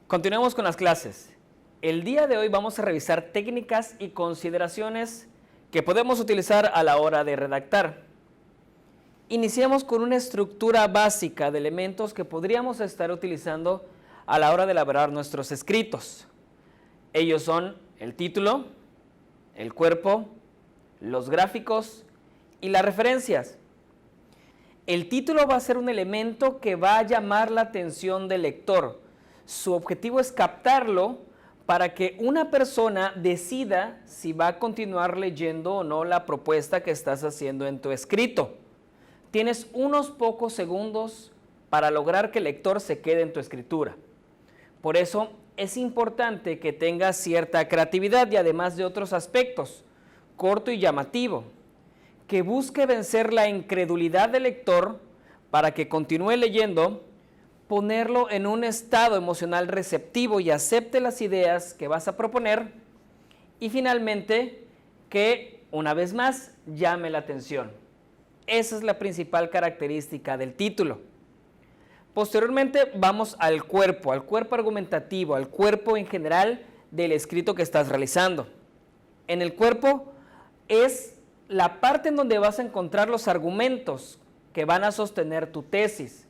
Continuemos con las clases. El día de hoy vamos a revisar técnicas y consideraciones que podemos utilizar a la hora de redactar. Iniciamos con una estructura básica de elementos que podríamos estar utilizando a la hora de elaborar nuestros escritos. Ellos son el título, el cuerpo, los gráficos y las referencias. El título va a ser un elemento que va a llamar la atención del lector. Su objetivo es captarlo para que una persona decida si va a continuar leyendo o no la propuesta que estás haciendo en tu escrito. Tienes unos pocos segundos para lograr que el lector se quede en tu escritura. Por eso es importante que tengas cierta creatividad y además de otros aspectos, corto y llamativo, que busque vencer la incredulidad del lector para que continúe leyendo, ponerlo en un estado emocional receptivo y acepte las ideas que vas a proponer y finalmente que, una vez más, llame la atención. Esa es la principal característica del título. Posteriormente vamos al cuerpo argumentativo, al cuerpo en general del escrito que estás realizando. En el cuerpo es la parte en donde vas a encontrar los argumentos que van a sostener tu tesis.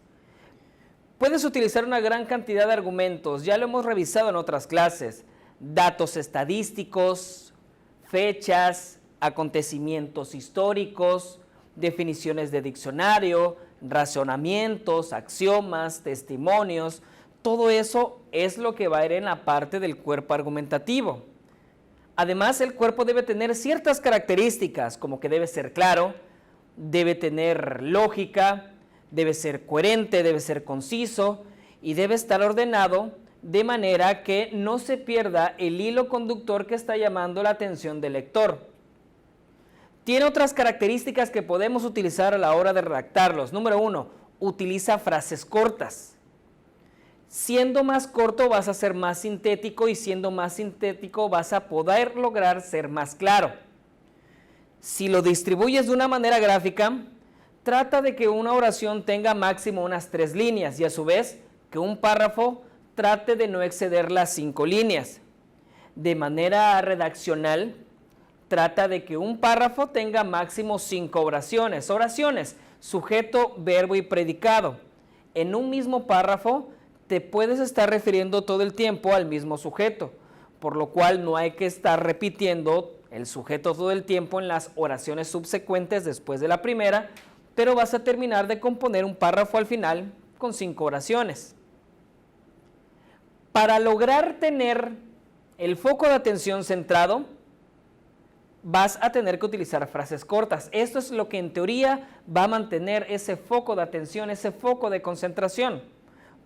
Puedes utilizar una gran cantidad de argumentos, ya lo hemos revisado en otras clases, datos estadísticos, fechas, acontecimientos históricos, definiciones de diccionario, razonamientos, axiomas, testimonios, todo eso es lo que va a ir en la parte del cuerpo argumentativo. Además, el cuerpo debe tener ciertas características, como que debe ser claro, debe tener lógica, debe ser coherente, debe ser conciso y debe estar ordenado de manera que no se pierda el hilo conductor que está llamando la atención del lector. Tiene otras características que podemos utilizar a la hora de redactarlos. Número 1, utiliza frases cortas. Siendo más corto vas a ser más sintético y siendo más sintético vas a poder lograr ser más claro. Si lo distribuyes de una manera gráfica, trata de que una oración tenga máximo unas 3 líneas y a su vez que un párrafo trate de no exceder las 5 líneas. De manera redaccional, trata de que un párrafo tenga máximo 5 oraciones. Oraciones, sujeto, verbo y predicado. En un mismo párrafo te puedes estar refiriendo todo el tiempo al mismo sujeto, por lo cual no hay que estar repitiendo el sujeto todo el tiempo en las oraciones subsecuentes después de la primera, pero vas a terminar de componer un párrafo al final con 5 oraciones. Para lograr tener el foco de atención centrado, vas a tener que utilizar frases cortas. Esto es lo que en teoría va a mantener ese foco de atención, ese foco de concentración.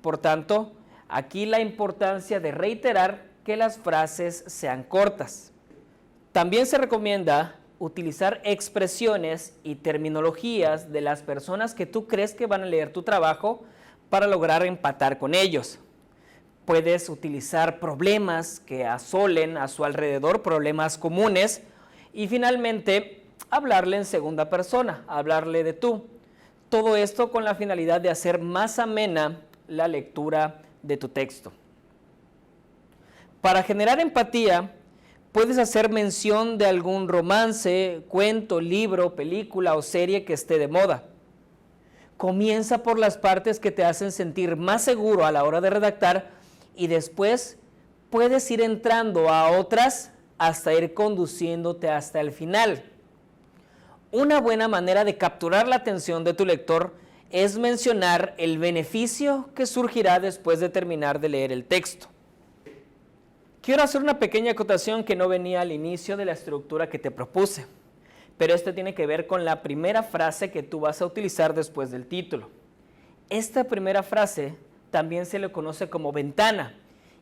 Por tanto, aquí la importancia de reiterar que las frases sean cortas. También se recomienda utilizar expresiones y terminologías de las personas que tú crees que van a leer tu trabajo para lograr empatar con ellos. Puedes utilizar problemas que asolen a su alrededor, problemas comunes, y finalmente hablarle en segunda persona, hablarle de tú. Todo esto con la finalidad de hacer más amena la lectura de tu texto. Para generar empatía, puedes hacer mención de algún romance, cuento, libro, película o serie que esté de moda. Comienza por las partes que te hacen sentir más seguro a la hora de redactar y después puedes ir entrando a otras hasta ir conduciéndote hasta el final. Una buena manera de capturar la atención de tu lector es mencionar el beneficio que surgirá después de terminar de leer el texto. Quiero hacer una pequeña acotación que no venía al inicio de la estructura que te propuse, pero esto tiene que ver con la primera frase que tú vas a utilizar después del título. Esta primera frase también se le conoce como ventana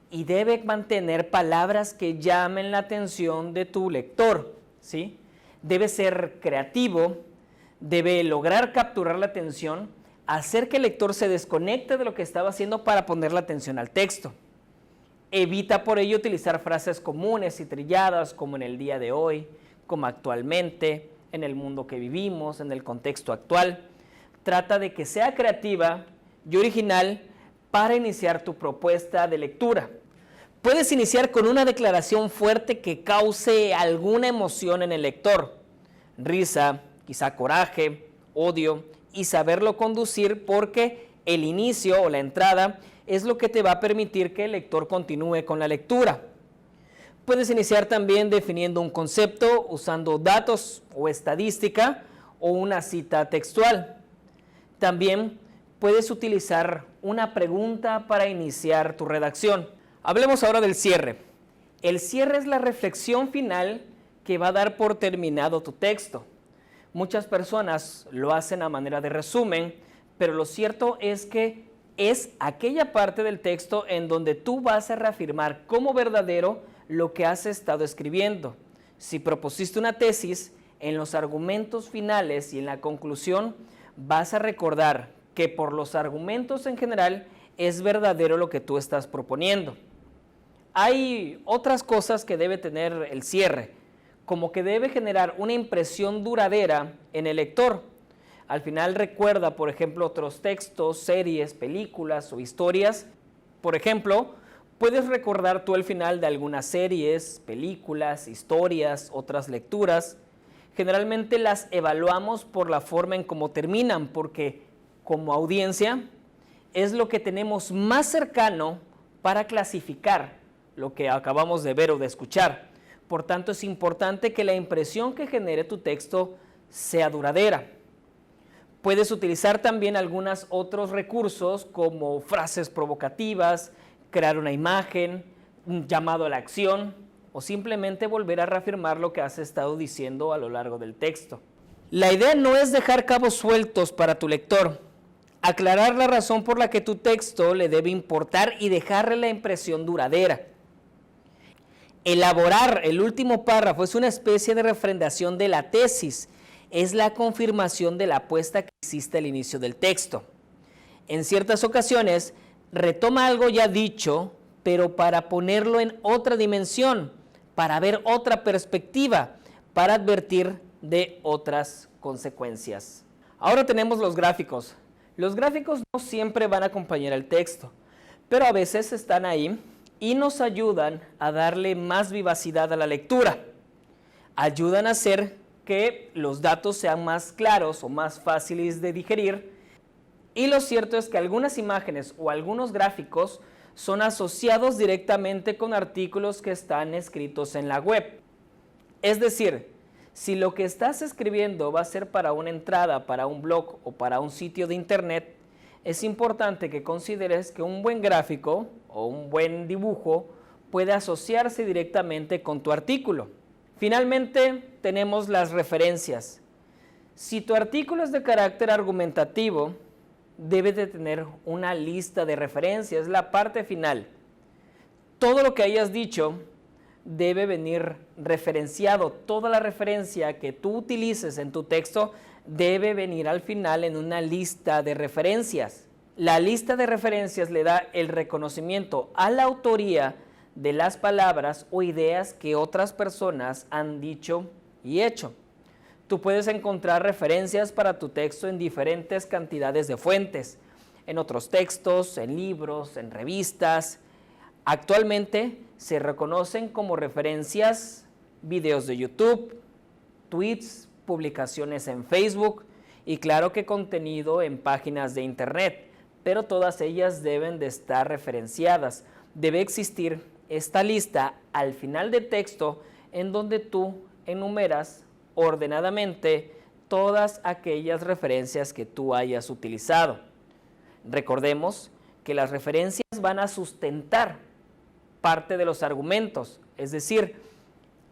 y debe mantener palabras que llamen la atención de tu lector, ¿sí? Debe ser creativo, debe lograr capturar la atención, hacer que el lector se desconecte de lo que estaba haciendo para poner la atención al texto. Evita por ello utilizar frases comunes y trilladas como en el día de hoy, como actualmente, en el mundo que vivimos, en el contexto actual. trata de que sea creativa y original para iniciar tu propuesta de lectura. Puedes iniciar con una declaración fuerte que cause alguna emoción en el lector, risa, quizá coraje, odio, y saberlo conducir, porque el inicio o la entrada es lo que te va a permitir que el lector continúe con la lectura. Puedes iniciar también definiendo un concepto usando datos o estadística o una cita textual. También puedes utilizar una pregunta para iniciar tu redacción. Hablemos ahora del cierre. El cierre es la reflexión final que va a dar por terminado tu texto. Muchas personas lo hacen a manera de resumen, pero lo cierto es que es aquella parte del texto en donde tú vas a reafirmar como verdadero lo que has estado escribiendo. Si propusiste una tesis, en los argumentos finales y en la conclusión vas a recordar que por los argumentos en general es verdadero lo que tú estás proponiendo. Hay otras cosas que debe tener el cierre, como que debe generar una impresión duradera en el lector. Al final recuerda, por ejemplo, otros textos, series, películas o historias. Por ejemplo, puedes recordar tú el final de algunas series, películas, historias, otras lecturas. Generalmente las evaluamos por la forma en cómo terminan, porque como audiencia es lo que tenemos más cercano para clasificar lo que acabamos de ver o de escuchar. Por tanto, es importante que la impresión que genere tu texto sea duradera. Puedes utilizar también algunos otros recursos como frases provocativas, crear una imagen, un llamado a la acción o simplemente volver a reafirmar lo que has estado diciendo a lo largo del texto. La idea no es dejar cabos sueltos para tu lector, aclarar la razón por la que tu texto le debe importar y dejarle la impresión duradera. Elaborar el último párrafo es una especie de refrendación de la tesis, es la confirmación de la apuesta que hiciste al inicio del texto. En ciertas ocasiones retoma algo ya dicho, pero para ponerlo en otra dimensión, para ver otra perspectiva, para advertir de otras consecuencias. Ahora tenemos los gráficos. Los gráficos no siempre van a acompañar el texto, pero a veces están ahí y nos ayudan a darle más vivacidad a la lectura. Ayudan a hacer que los datos sean más claros o más fáciles de digerir. Y lo cierto es que algunas imágenes o algunos gráficos son asociados directamente con artículos que están escritos en la web. Es decir, si lo que estás escribiendo va a ser para una entrada, para un blog o para un sitio de internet, es importante que consideres que un buen gráfico o un buen dibujo puede asociarse directamente con tu artículo. Finalmente, tenemos las referencias. Si tu artículo es de carácter argumentativo, debe de tener una lista de referencias, la parte final. Todo lo que hayas dicho debe venir referenciado. Toda la referencia que tú utilices en tu texto debe venir al final en una lista de referencias. La lista de referencias le da el reconocimiento a la autoría de las palabras o ideas que otras personas han dicho y hecho. Tú puedes encontrar referencias para tu texto en diferentes cantidades de fuentes, en otros textos, en libros, en revistas. Actualmente se reconocen como referencias videos de YouTube, tweets, publicaciones en Facebook y claro que contenido en páginas de internet, pero todas ellas deben de estar referenciadas. Debe existir esta lista al final del texto en donde tú enumeras ordenadamente todas aquellas referencias que tú hayas utilizado. Recordemos que las referencias van a sustentar parte de los argumentos, es decir,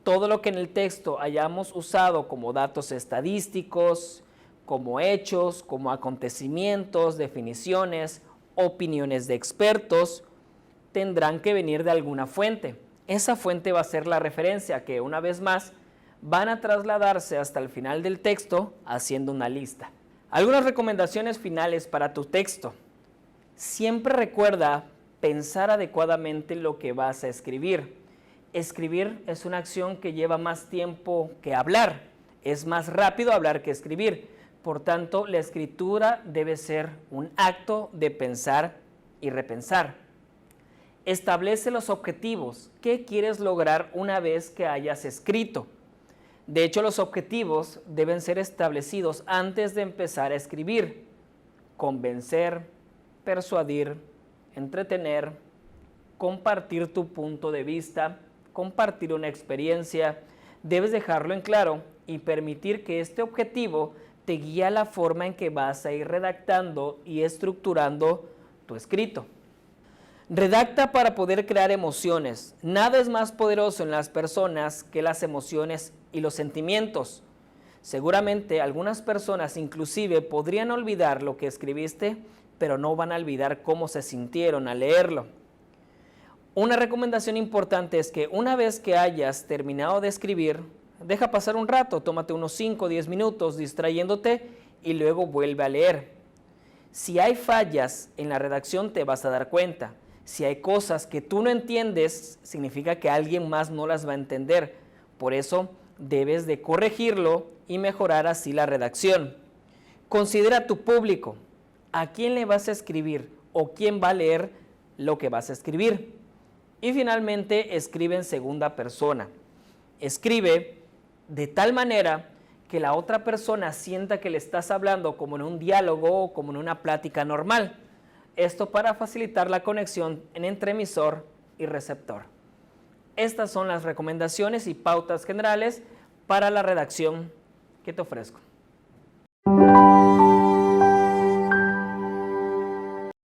todo lo que en el texto hayamos usado como datos estadísticos, como hechos, como acontecimientos, definiciones, opiniones de expertos, tendrán que venir de alguna fuente. Esa fuente va a ser la referencia que, una vez más, van a trasladarse hasta el final del texto haciendo una lista. Algunas recomendaciones finales para tu texto. Siempre recuerda pensar adecuadamente lo que vas a escribir. Escribir es una acción que lleva más tiempo que hablar. Es más rápido hablar que escribir. Por tanto, la escritura debe ser un acto de pensar y repensar. Establece los objetivos. ¿Qué quieres lograr una vez que hayas escrito? De hecho, los objetivos deben ser establecidos antes de empezar a escribir. Convencer, persuadir, entretener, compartir tu punto de vista, compartir una experiencia. Debes dejarlo en claro y permitir que este objetivo te guíe la forma en que vas a ir redactando y estructurando tu escrito. Redacta para poder crear emociones. Nada es más poderoso en las personas que las emociones y los sentimientos. Seguramente algunas personas inclusive podrían olvidar lo que escribiste, pero no van a olvidar cómo se sintieron al leerlo. Una recomendación importante es que una vez que hayas terminado de escribir, deja pasar un rato, tómate unos 5 o 10 minutos distrayéndote y luego vuelve a leer. Si hay fallas en la redacción te vas a dar cuenta. Si hay cosas que tú no entiendes, significa que alguien más no las va a entender. Por eso debes de corregirlo y mejorar así la redacción. Considera tu público. ¿A quién le vas a escribir o quién va a leer lo que vas a escribir? Y finalmente, escribe en segunda persona. Escribe de tal manera que la otra persona sienta que le estás hablando como en un diálogo o como en una plática normal. Esto para facilitar la conexión entre emisor y receptor. Estas son las recomendaciones y pautas generales para la redacción que te ofrezco.